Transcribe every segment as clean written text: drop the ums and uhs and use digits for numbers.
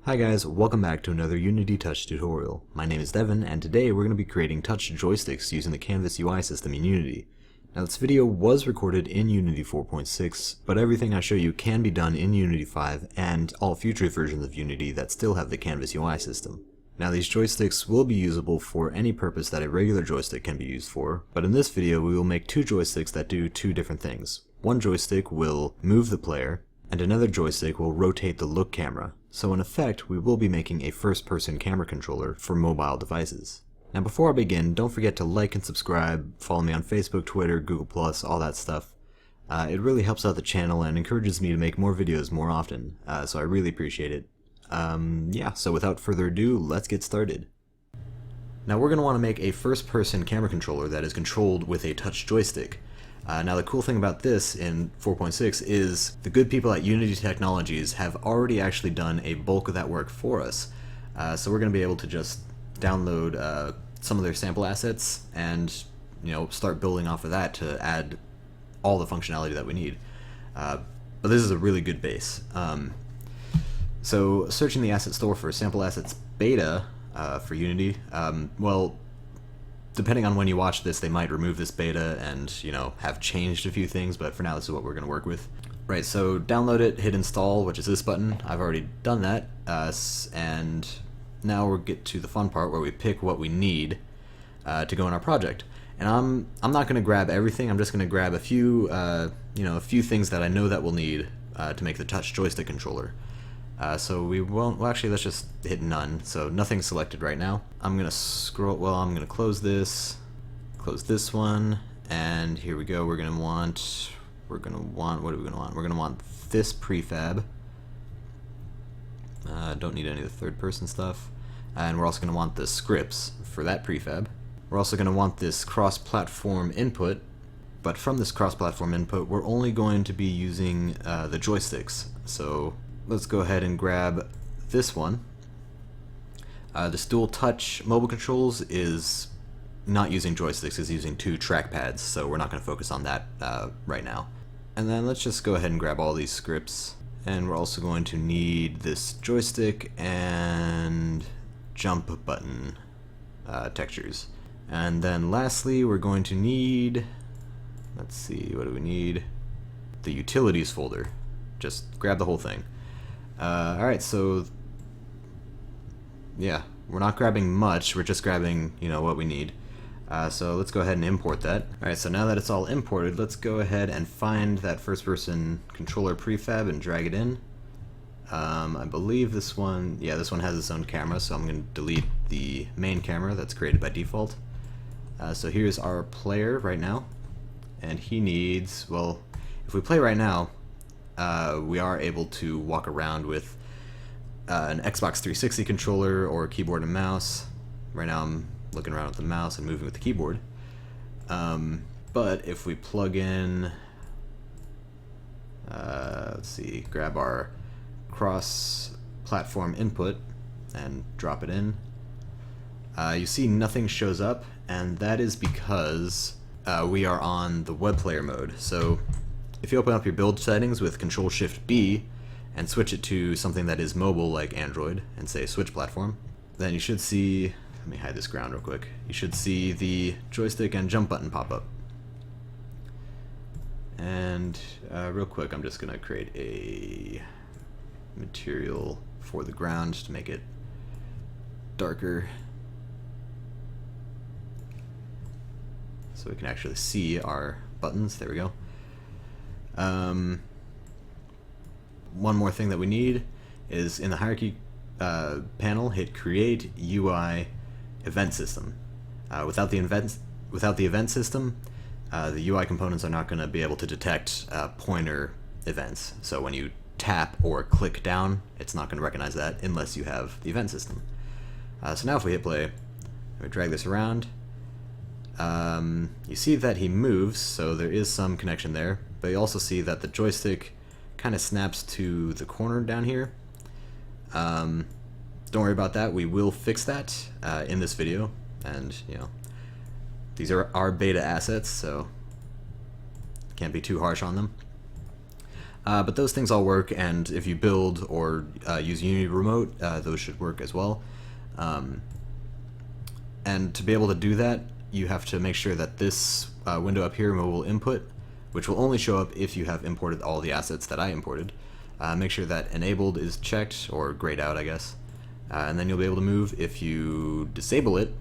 Hi guys, welcome back to another Unity Touch tutorial. My name is Devin, and today we're going to be creating touch joysticks using the Canvas UI system in Unity. Now this video was recorded in Unity 4.6, but everything I show you can be done in Unity 5 and all future versions of Unity that still have the Canvas UI system. Now these joysticks will be usable for any purpose that a regular joystick can be used for, but in this video we will make two joysticks that do two different things. One joystick will move the player, and another joystick will rotate the look camera. So in effect, we will be making a first-person camera controller for mobile devices. Now before I begin, don't forget to like and subscribe, follow me on Facebook, Twitter, Google+, all that stuff. It really helps out the channel and encourages me to make more videos more often, so I really appreciate it. Yeah, so without further ado, let's get started. Now we're going to want to make a first-person camera controller that is controlled with a touch joystick. Now the cool thing about this in 4.6 is the good people at Unity Technologies have already actually done a bulk of that work for us. So we're going to be able to just download some of their sample assets and start building off of that to add all the functionality that we need. But this is a really good base. So searching the asset store for sample assets beta for Unity, well, depending on when you watch this, they might remove this beta and, have changed a few things, but for now this is what we're going to work with. Right, so download it, hit install, which is this button. I've already done that, and now we'll get to the fun part where we pick what we need to go in our project. And I'm not going to grab everything, I'm just going to grab a few, a few things that I know that we'll need to make the touch joystick controller. So we won't, well actually let's just hit none, so nothing's selected right now. I'm gonna scroll, well I'm gonna close this one, and here we go, we're gonna want, what are we gonna want? We're gonna want this prefab. Don't need any of the third person stuff. And we're also gonna want the scripts for that prefab. We're also gonna want this cross-platform input, but from this cross-platform input we're only going to be using the joysticks. So let's go ahead and grab this one. This dual touch mobile controls is not using joysticks, it's using two trackpads, so we're not going to focus on that right now. And then let's just go ahead and grab all these scripts. And we're also going to need this joystick and jump button textures. And then lastly we're going to need, let's see, what do we need? The utilities folder. Just grab the whole thing. Alright, so yeah, we're not grabbing much, we're just grabbing, what we need. So let's go ahead and import that. Alright, so now that it's all imported, let's go ahead and find that first person controller prefab and drag it in. I believe this one, yeah, this one has its own camera, so I'm going to delete the main camera that's created by default. So here's our player right now, and he needs, well, if we play right now, we are able to walk around with an Xbox 360 controller or keyboard and mouse. Right now I'm looking around with the mouse and moving with the keyboard. But if we plug in, let's see, grab our cross-platform input and drop it in, you see nothing shows up, and that is because we are on the web player mode. So if you open up your build settings with Control-Shift-B and switch it to something that is mobile like Android and say switch platform, then you should see, let me hide this ground real quick, you should see the joystick and jump button pop up. And real quick, I'm just going to create a material for the ground to make it darker so we can actually see our buttons. There we go. One more thing that we need is in the hierarchy panel, hit Create UI Event System. Without the event system, the UI components are not going to be able to detect pointer events. So when you tap or click down, it's not going to recognize that unless you have the event system. So now if we hit play, we drag this around. You see that he moves, so there is some connection there, but you also see that the joystick kind of snaps to the corner down here. Don't worry about that, we will fix that in this video, and these are our beta assets, so can't be too harsh on them. But those things all work, and if you build or use Unity Remote, those should work as well. And to be able to do that, you have to make sure that this window up here, mobile input, which will only show up if you have imported all the assets that I imported, make sure that enabled is checked, or grayed out, I guess. And then you'll be able to move. If you disable it,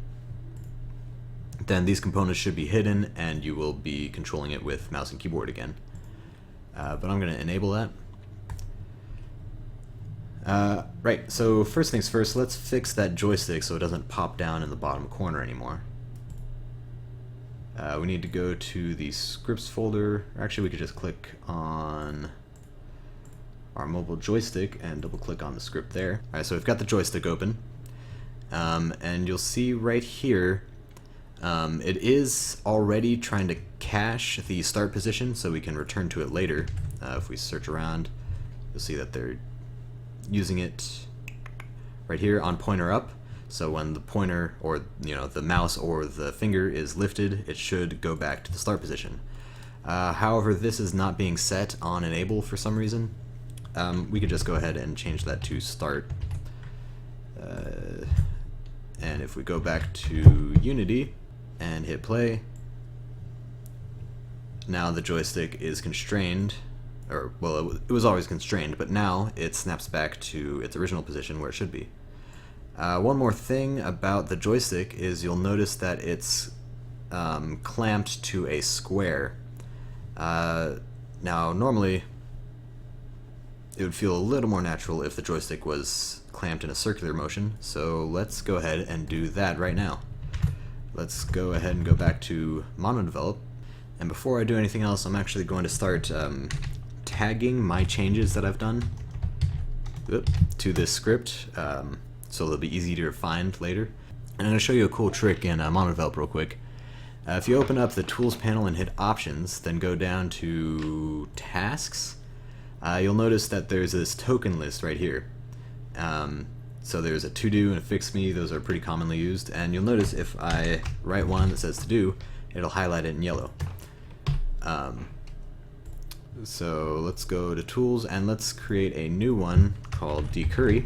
then these components should be hidden and you will be controlling it with mouse and keyboard again. But I'm going to enable that. Right, so first things first, let's fix that joystick so it doesn't pop down in the bottom corner anymore. We need to go to the scripts folder. Actually, we could just click on our mobile joystick and double click on the script there. Alright, so we've got the joystick open. And you'll see right here, it is already trying to cache the start position so we can return to it later. If we search around, you'll see that they're using it right here on pointer up. So when the pointer, or the mouse or the finger is lifted, it should go back to the start position. However, this is not being set on enable for some reason. We could just go ahead and change that to start. And if we go back to Unity and hit play, now the joystick is constrained, or well, it was always constrained, but now it snaps back to its original position where it should be. One more thing about the joystick is you'll notice that it's clamped to a square. Now normally it would feel a little more natural if the joystick was clamped in a circular motion, so let's go ahead and do that right now. Let's go ahead and go back to MonoDevelop, and before I do anything else, I'm actually going to start tagging my changes that I've done to this script, so they'll be easy to find later. And I'm going to show you a cool trick in MonoDevelop real quick. If you open up the Tools panel and hit Options, then go down to Tasks, you'll notice that there's this token list right here. So there's a to-do and a fix-me, those are pretty commonly used, and you'll notice if I write one that says to-do, it'll highlight it in yellow. So let's go to Tools and let's create a new one called decurry,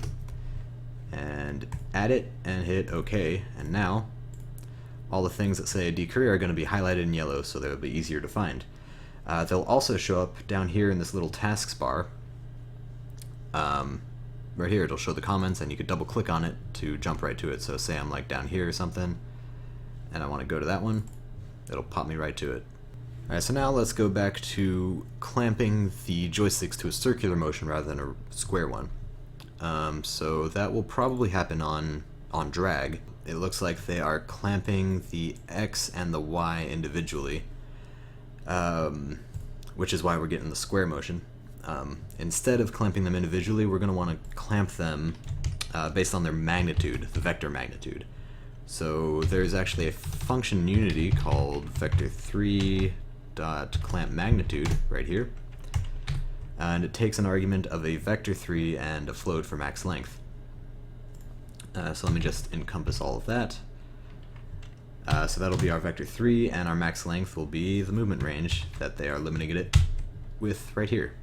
and add it and hit OK, and now all the things that say decurry are going to be highlighted in yellow, so they'll be easier to find. They'll also show up down here in this little tasks bar. Right here it'll show the comments, and you could double click on it to jump right to it. So say I'm like down here or something and I want to go to that one, it'll pop me right to it. Alright, so now let's go back to clamping the joysticks to a circular motion rather than a square one. So that will probably happen on drag. It looks like they are clamping the X and the Y individually, which is why we're getting the square motion. Instead of clamping them individually, we're going to want to clamp them based on their magnitude, the vector magnitude. So there's actually a function in Unity called vector3.clampMagnitude right here, and it takes an argument of a vector3 and a float for max length. So let me just encompass all of that. So that'll be our vector3, and our max length will be the movement range that they are limiting it with right here.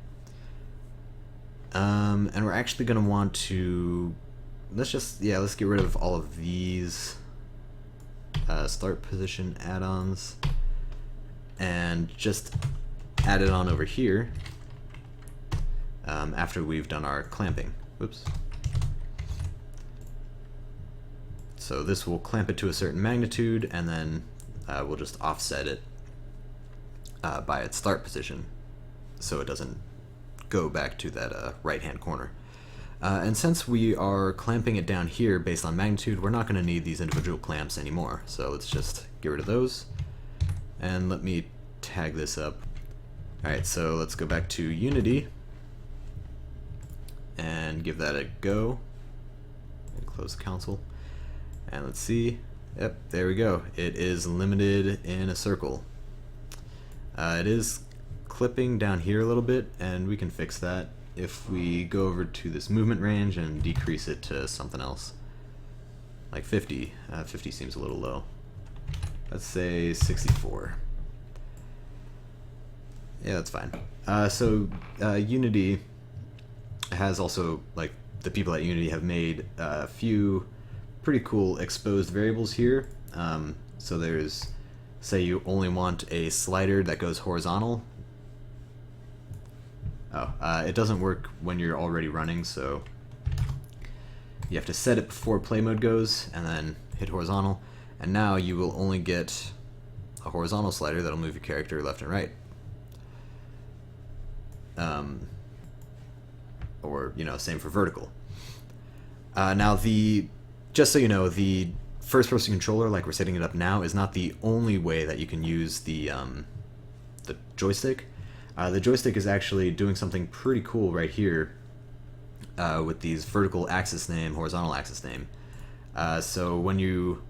And we're actually going to want to, let's get rid of all of these start position add-ons and just add it on over here after we've done our clamping. Whoops. So this will clamp it to a certain magnitude, and then we'll just offset it by its start position so it doesn't go back to that right-hand corner. And since we are clamping it down here based on magnitude, we're not going to need these individual clamps anymore. So let's just get rid of those. And let me tag this up. Alright, so let's go back to Unity and give that a go. And close the console. And let's see. Yep, there we go. It is limited in a circle. It is clipping down here a little bit, and we can fix that if we go over to this movement range and decrease it to something else, like 50. 50 seems a little low. Let's say 64. Yeah, that's fine. Unity has also, like, the people at Unity have made a few pretty cool exposed variables here. So there's, say you only want a slider that goes horizontal. It doesn't work when you're already running, so you have to set it before play mode goes and then hit horizontal, and now you will only get a horizontal slider that'll move your character left and right. Or, you know, same for vertical. Now, just so you know, the first-person controller, like we're setting it up now, is not the only way that you can use the joystick. The joystick is actually doing something pretty cool right here with these vertical axis name, horizontal axis name. So when you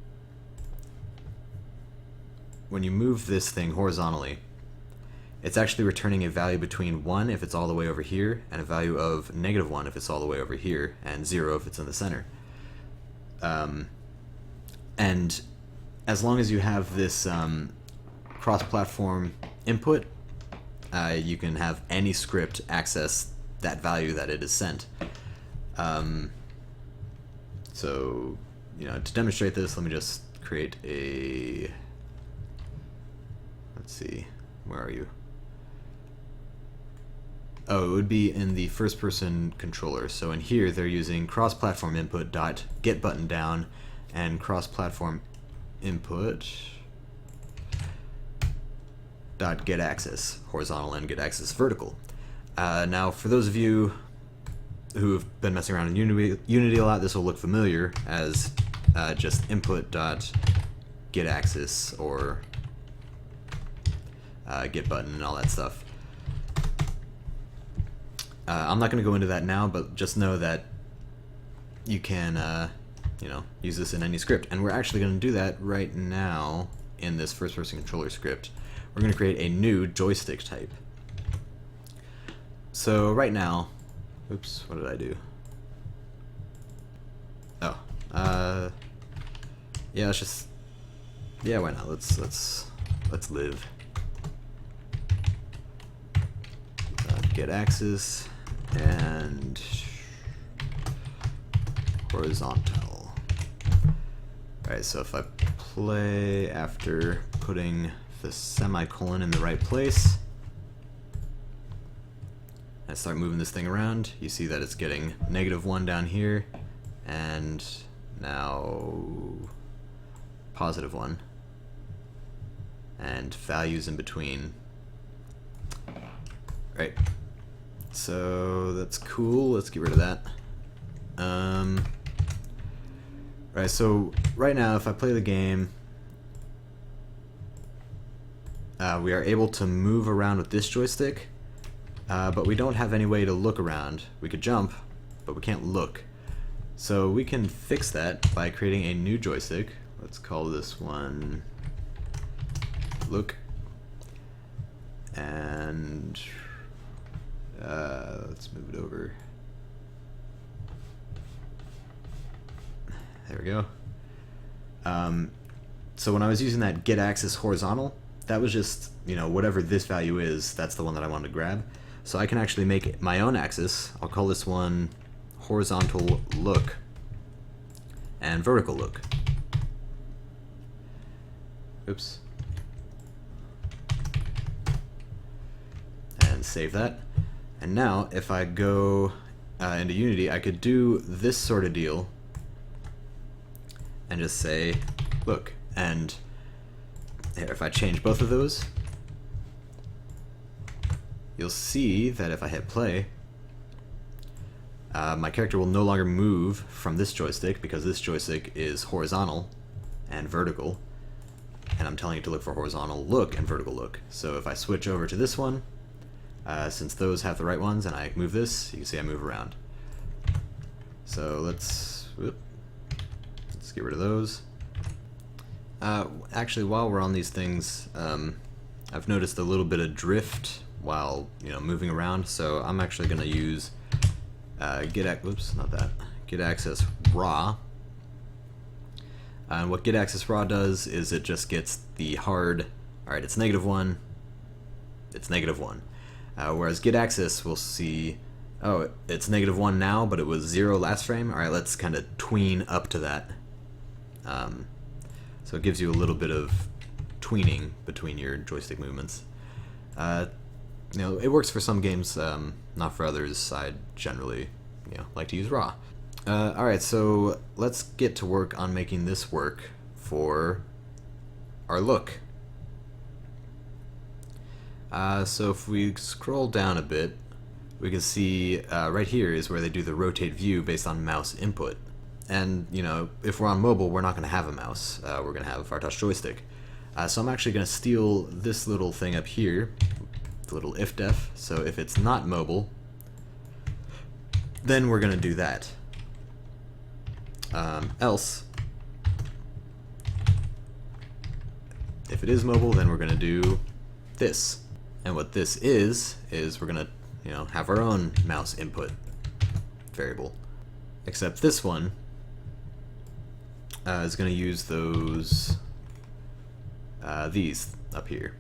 move this thing horizontally, it's actually returning a value between 1 if it's all the way over here, and a value of -1 if it's all the way over here, and 0 if it's in the center. And as long as you have this cross-platform input, you can have any script access that value that it is sent. So, you know, to demonstrate this, let me just create a... Let's see, where are you? Oh, it would be in the first-person controller. So in here, they're using cross-platform input dot get button down and cross-platform input dot get axis horizontal and get axis vertical. Now, for those of you who have been messing around in Unity a lot, this will look familiar as just input dot get axis or get button and all that stuff. I'm not going to go into that now, but just know that you can, you know, use this in any script. And we're actually going to do that right now in this first-person controller script. We're going to create a new joystick type. So right now, oops, what did I do? Oh, yeah, let's just, yeah, why not? Let's live. GetAxis and horizontal. Alright, so if I play after putting the semicolon in the right place, I start moving this thing around, you see that it's getting -1 down here, and now +1, and values in between. Right. So that's cool. Let's get rid of that. Right, so right now if I play the game, we are able to move around with this joystick, but we don't have any way to look around. We could jump, but we can't look. So we can fix that by creating a new joystick. Let's call this one look, and let's move it over. There we go. So when I was using that GetAxis horizontal, that was just, you know, whatever this value is, that's the one that I wanted to grab. So I can actually make my own axis. I'll call this one horizontal look and vertical look. Oops. And save that. And now, if I go into Unity, I could do this sort of deal and just say, look, and here, if I change both of those, you'll see that if I hit play, my character will no longer move from this joystick because this joystick is horizontal and vertical, and I'm telling it to look for horizontal look and vertical look. So if I switch over to this one, since those have the right ones and I move this, you can see I move around. So let's get rid of those. Actually, while we're on these things, I've noticed a little bit of drift while, you know, moving around, so I'm actually going to use GetAxisRaw. And what GetAxisRaw does is it just gets the hard, alright, it's -1, it's -1. Whereas GetAxis will see, oh, it's -1 now, but it was 0 last frame. Alright, let's kind of tween up to that. So it gives you a little bit of tweening between your joystick movements. You know, it works for some games, not for others. I generally, you know, like to use RAW. Alright, so let's get to work on making this work for our look. So if we scroll down a bit, we can see right here is where they do the rotate view based on mouse input. And, you know, if we're on mobile, we're not going to have a mouse. We're going to have our touch joystick. So I'm actually going to steal this little thing up here, the little if-def. So if it's not mobile, then we're going to do that. Else, if it is mobile, then we're going to do this. And what this is we're going to, you know, have our own mouse input variable. Except this one is going to use those, these up here.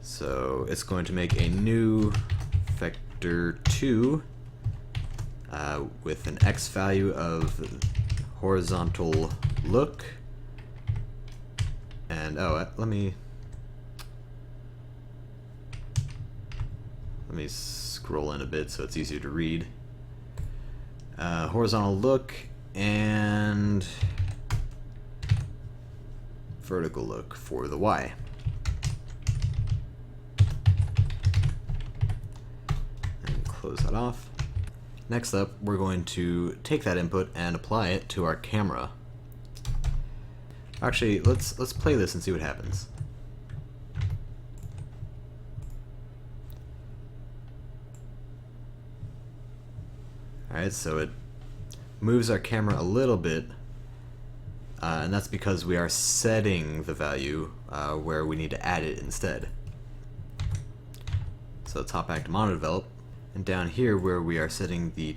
So it's going to make a new vector2 with an x value of horizontal look. And oh, let me scroll in a bit so it's easier to read. Horizontal look and vertical look for the Y. And close that off. Next up, we're going to take that input and apply it to our camera. Actually, let's play this and see what happens. Alright, so it moves our camera a little bit, and that's because we are setting the value where we need to add it instead. So let's hop back to monodevelop, and down here where we are setting the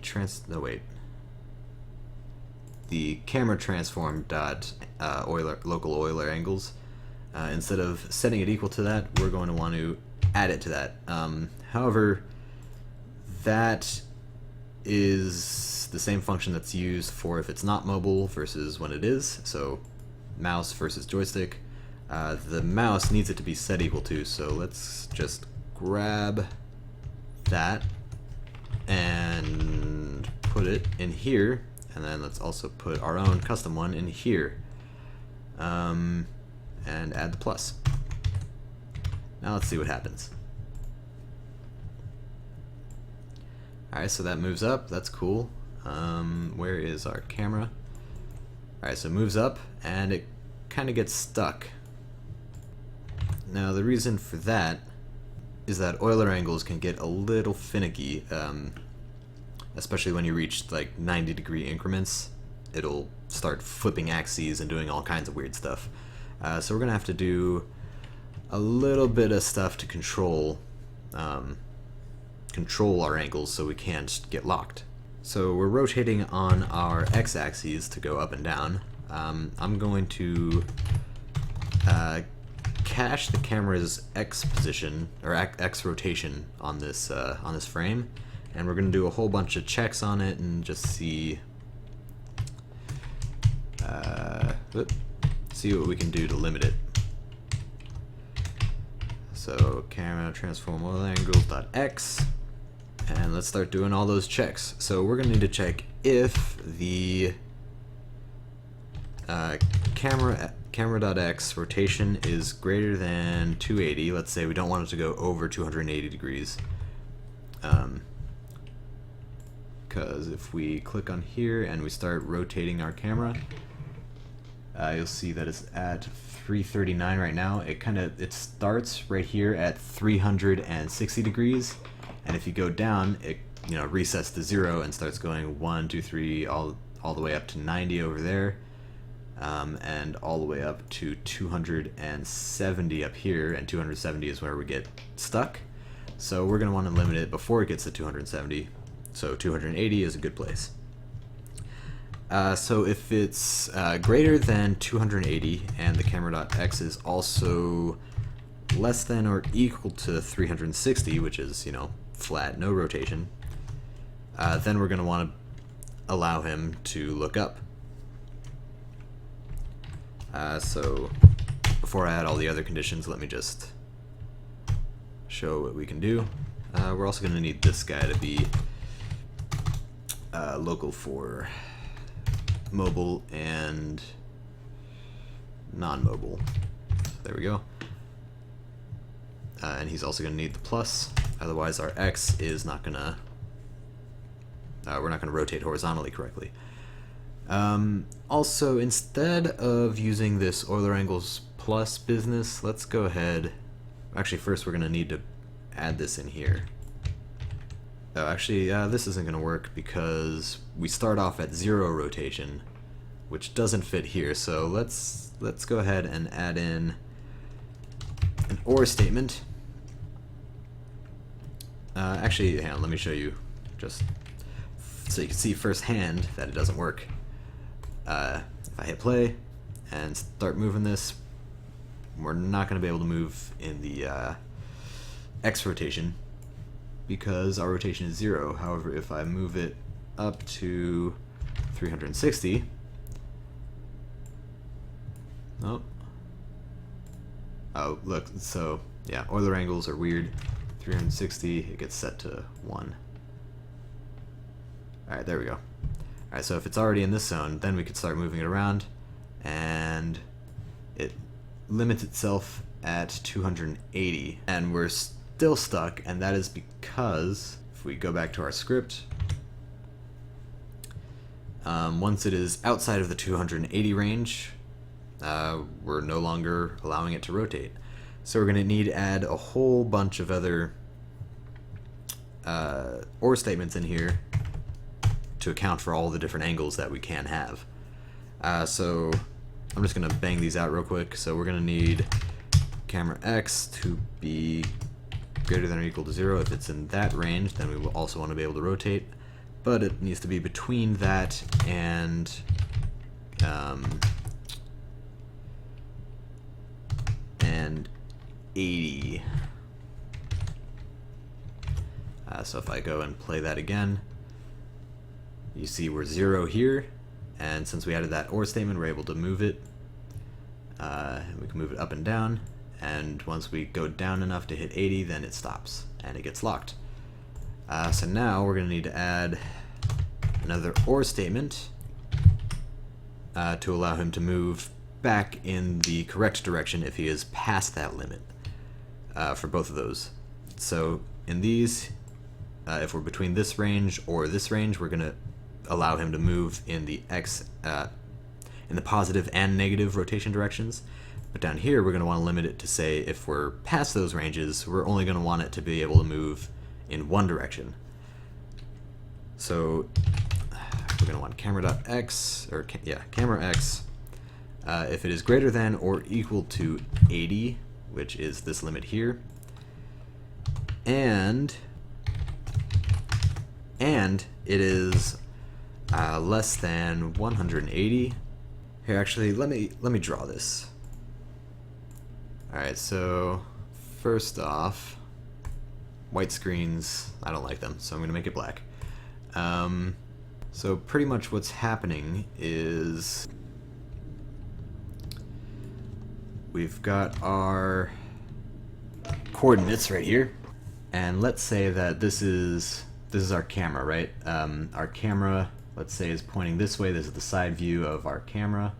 the camera transform dot local Euler angles, instead of setting it equal to that, we're going to want to add it to that. However, that is the same function that's used for if it's not mobile versus when it is. So mouse versus joystick. The mouse needs it to be set equal to, so let's just grab that and put it in here, and then let's also put our own custom one in here, and add the plus. Now let's see what happens. Alright, so that moves up, that's cool. Where is our camera? Alright, so it moves up, and it kind of gets stuck. Now the reason for that is that Euler angles can get a little finicky, especially when you reach like 90-degree increments. It'll start flipping axes and doing all kinds of weird stuff. So we're going to have to do a little bit of stuff to control our angles so we can't get locked. So we're rotating on our x-axis to go up and down. I'm going to cache the camera's x position or x rotation on this frame, and we're going to do a whole bunch of checks on it and just see what we can do to limit it. So camera transform Euler angles dot x. And let's start doing all those checks. So we're going to need to check if the camera.x rotation is greater than 280. Let's say we don't want it to go over 280 degrees. Because if we click on here and we start rotating our camera, you'll see that it's at 339 right now. It starts right here at 360 degrees. And if you go down, it resets to 0 and starts going 1, 2, 3, all the way up to 90 over there, and all the way up to 270 up here, and 270 is where we get stuck. So we're going to want to limit it before it gets to 270, so 280 is a good place. So if it's greater than 280 and the camera.x is also less than or equal to 360, which is, you know, flat, no rotation, then we're going to want to allow him to look up. So before I add all the other conditions, let me just show what we can do. We're also going to need this guy to be local for mobile and non-mobile. There we go. And he's also going to need the plus, otherwise our X is not going to, we're not going to rotate horizontally correctly. Also, instead of using this Euler angles plus business, let's go ahead, actually first we're going to need to add this in here. Oh, actually, this isn't going to work because we start off at 0 rotation, which doesn't fit here, so let's go ahead and add in an OR statement. Actually, hang on, let me show you, just so you can see firsthand that it doesn't work. If I hit play and start moving this, we're not going to be able to move in the X rotation because our rotation is 0. However, if I move it up to 360, oh look, so yeah, Euler angles are weird. 360, it gets set to 1. Alright, there we go. Alright, so if it's already in this zone, then we could start moving it around, and it limits itself at 280, and we're still stuck, and that is because if we go back to our script, once it is outside of the 280 range, we're no longer allowing it to rotate. So we're going to need to add a whole bunch of other OR statements in here to account for all the different angles that we can have. So I'm just going to bang these out real quick. So we're going to need camera X to be greater than or equal to 0. If it's in that range, then we will also want to be able to rotate, but it needs to be between that and 80. So if I go and play that again, you see we're 0 here, and since we added that OR statement, we're able to move it. We can move it up and down, and once we go down enough to hit 80, then it stops and it gets locked. So now we're going to need to add another OR statement to allow him to move back in the correct direction if he is past that limit, for both of those. So in these, if we're between this range or this range, we're going to allow him to move in the in the positive and negative rotation directions. But down here, we're going to want to limit it to say if we're past those ranges, we're only going to want it to be able to move in one direction. So we're going to want camera.x, or camera x, if it is greater than or equal to 80, which is this limit here, and it is less than 180. Here, actually, let me draw this. All right, so first off, white screens, I don't like them, so I'm going to make it black. So pretty much what's happening is we've got our coordinates right here, and let's say that this is our camera, right? Our camera, let's say, is pointing this way. This is the side view of our camera.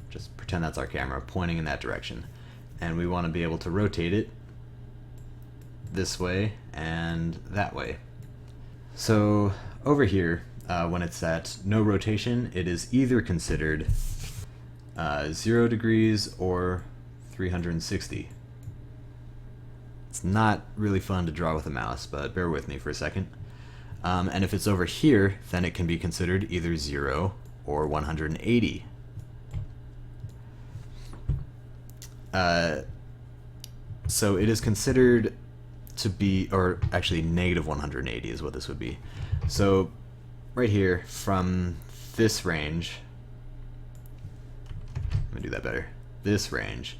Just pretend that's our camera pointing in that direction. And we want to be able to rotate it this way and that way. So over here, when it's at no rotation, it is either considered 0 degrees or 360. It's not really fun to draw with a mouse, but bear with me for a second. And if it's over here, then it can be considered either 0 or 180. So it is considered to be, or actually negative 180 is what this would be. So right here, from this range, let me do that better, this range,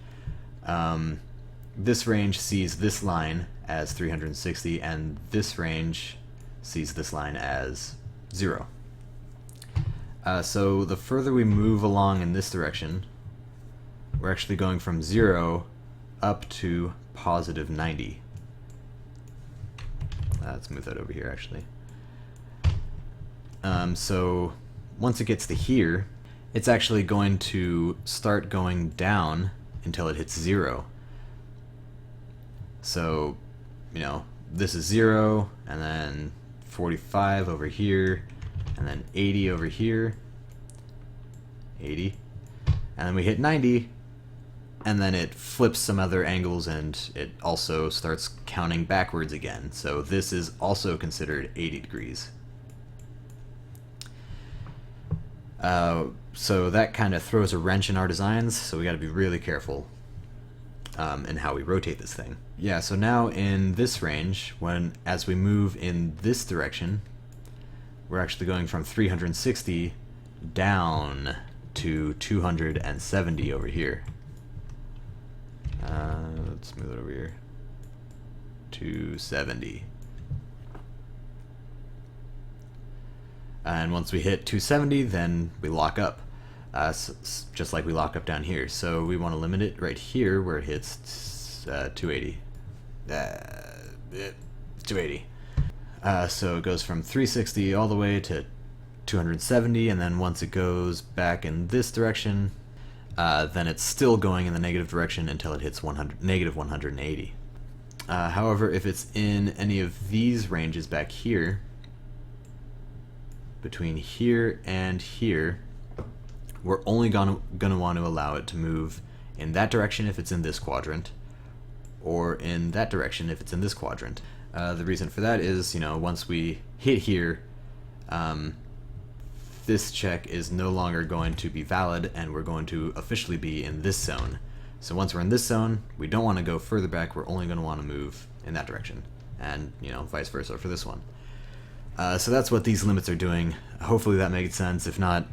this range sees this line as 360, and this range sees this line as 0. So the further we move along in this direction, we're actually going from 0 up to positive 90. Let's move that over here, actually. So once it gets to here, it's actually going to start going down until it hits 0. So, you know, this is 0, and then 45 over here, and then 80 over here, 80, and then we hit 90, and then it flips some other angles, and it also starts counting backwards again. So this is also considered 80 degrees. So that kind of throws a wrench in our designs, so we got to be really careful in how we rotate this thing. Yeah, so now in this range, as we move in this direction, we're actually going from 360 down to 270 over here. Let's move it over here. 270. And once we hit 270, then we lock up, just like we lock up down here. So we want to limit it right here where it hits 280. 280. So it goes from 360 all the way to 270, and then once it goes back in this direction, then it's still going in the negative direction until it hits negative 180. However, if it's in any of these ranges back here, between here and here, we're only gonna want to allow it to move in that direction if it's in this quadrant, or in that direction if it's in this quadrant. The reason for that is, you know, once we hit here, this check is no longer going to be valid, and we're going to officially be in this zone. So once we're in this zone, we don't want to go further back, we're only going to want to move in that direction, and, you know, vice versa for this one. So that's what these limits are doing. Hopefully that made sense. If not,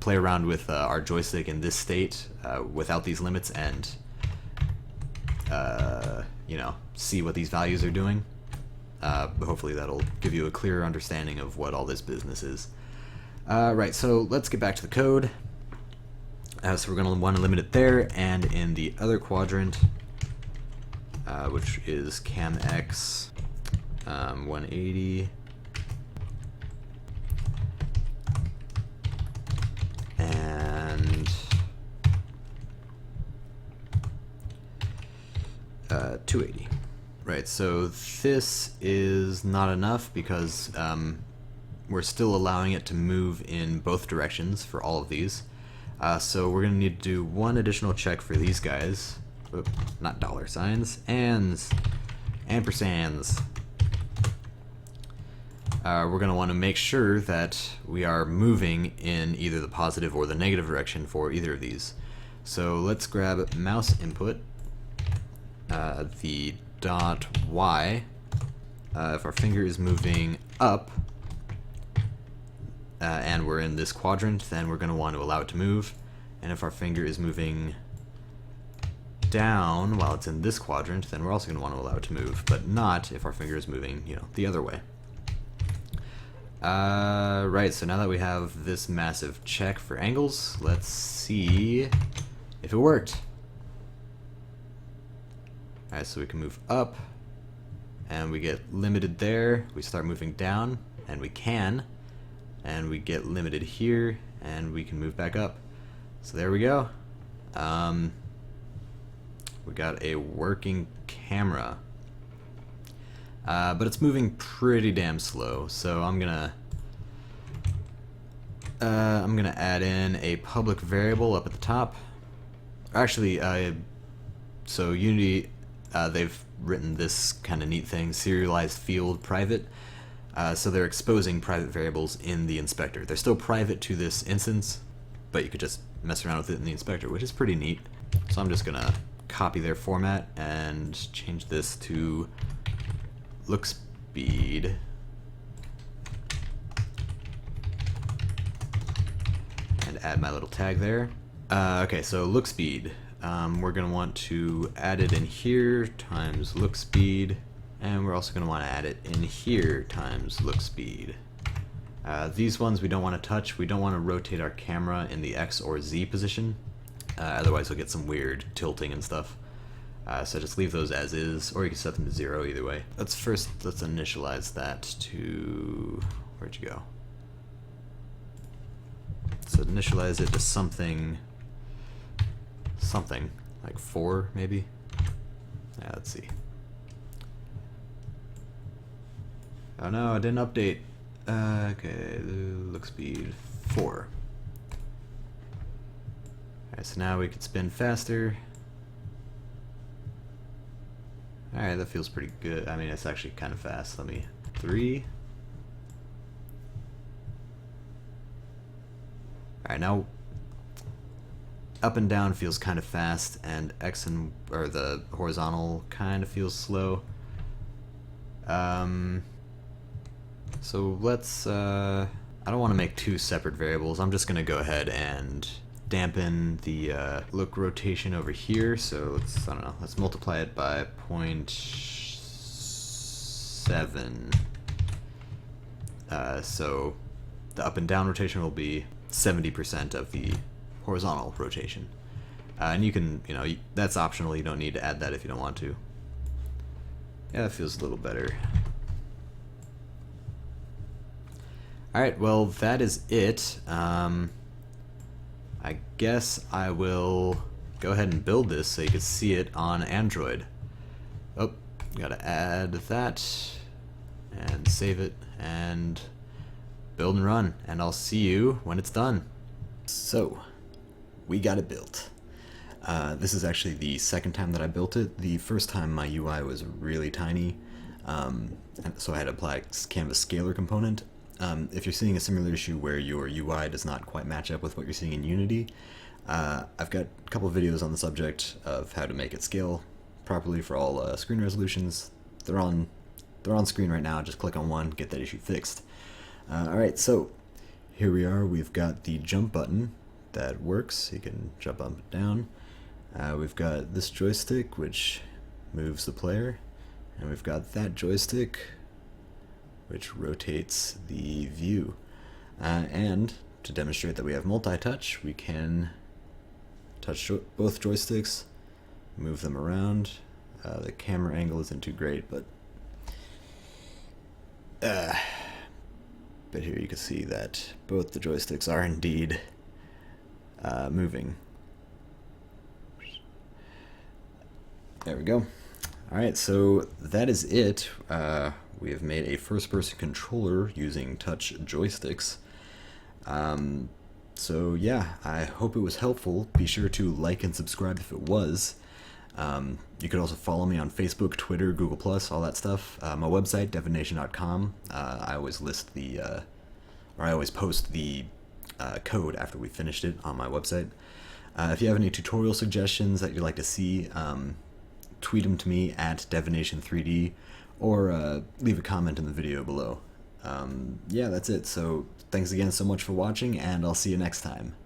play around with our joystick in this state without these limits, and you know, see what these values are doing. Hopefully that'll give you a clearer understanding of what all this business is. Right, so let's get back to the code. So we're going to want to limit it there, and in the other quadrant, which is CamX 180, and 280. Right, so this is not enough because we're still allowing it to move in both directions for all of these. So we're going to need to do one additional check for these guys. Oop, not dollar signs, ands, ampersands. We're going to want to make sure that we are moving in either the positive or the negative direction for either of these. So let's grab mouse input, the dot y. If our finger is moving up, and we're in this quadrant, then we're going to want to allow it to move. And if our finger is moving down while it's in this quadrant, then we're also going to want to allow it to move, but not if our finger is moving, you know, the other way. Right, so now that we have this massive check for angles, let's see if it worked. Alright, so we can move up, and we get limited there. We start moving down, and we can, and we get limited here, and we can move back up. So there we go. We got a working camera. But it's moving pretty damn slow, so I'm gonna add in a public variable up at the top. Actually, so Unity, they've written this kind of neat thing, serialized field private. So they're exposing private variables in the inspector. They're still private to this instance, but you could just mess around with it in the inspector, which is pretty neat. So I'm just gonna copy their format and change this to look speed, and add my little tag there. Okay, so look speed. we're going to want to add it in here times look speed, and we're also going to want to add it in here times look speed. These ones we don't want to touch. We don't want to rotate our camera in the X or Z position, otherwise we'll get some weird tilting and stuff. So just leave those as is, or you can set them to 0 either way. Let's initialize that to, where'd you go? So initialize it to something like 4 maybe. Yeah, let's see. Oh no, I didn't update. Okay, look speed 4. Alright, so now we can spin faster. Alright, that feels pretty good. I mean, it's actually kind of fast. 3. Alright, now up and down feels kind of fast, and X and, or the horizontal kind of feels slow. So let's, I don't want to make 2 separate variables. I'm just going to go ahead and dampen the look rotation over here. So let's, I don't know, let's multiply it by 0.7. So the up and down rotation will be 70% of the horizontal rotation. And you can, that's optional. You don't need to add that if you don't want to. Yeah, that feels a little better. Alright, well, that is it. I guess I will go ahead and build this so you can see it on Android. Oh, gotta add that, and save it, and build and run, and I'll see you when it's done. So, we got it built. This is actually the second time that I built it. The first time my UI was really tiny, and so I had to apply Canvas scalar component. If you're seeing a similar issue where your UI does not quite match up with what you're seeing in Unity, I've got a couple of videos on the subject of how to make it scale properly for all screen resolutions. They're on screen right now. Just click on one, get that issue fixed. Alright, so here we are. We've got the jump button that works. You can jump up and down. We've got this joystick, which moves the player, and we've got that joystick, which rotates the view. And to demonstrate that we have multi-touch, we can touch both joysticks, move them around. The camera angle isn't too great, but here you can see that both the joysticks are indeed moving. There we go. Alright, so that is it. We have made a first-person controller using touch joysticks. So yeah, I hope it was helpful. Be sure to like and subscribe if it was. You could also follow me on Facebook, Twitter, Google+, all that stuff. My website, devonnation.com. I always list the, or I always post the code after we finished it on my website. If you have any tutorial suggestions that you'd like to see, tweet them to me at devonnation3d, or leave a comment in the video below. Yeah, that's it. So thanks again so much for watching, and I'll see you next time.